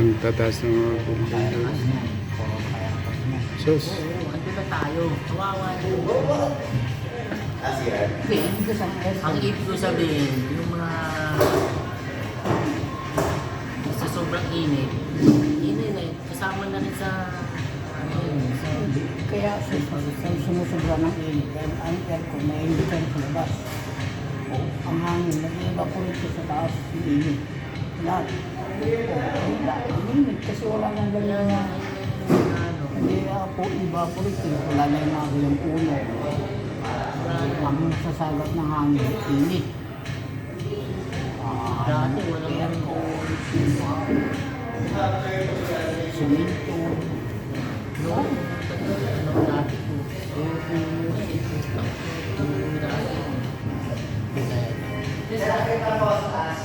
Ang tataas ng mga building. Sus. Ando na tayo. Kawawa ang ibig ko sabihin, yung mga sa sobrang init, kasama na rin sa ano yun, sa Kaya sumusobra ng init dahil ang aircon na init sa labas. Ang hangin, nag-evaporate siya sa taas, init. Lahat. Init kasi wala nang ganyan na ano, hindi po evaporate. Wala na yung mga yung puno. Ang sasagat ng hangin, init. dati walang Aircon, simento. no, ano dati ko, dati.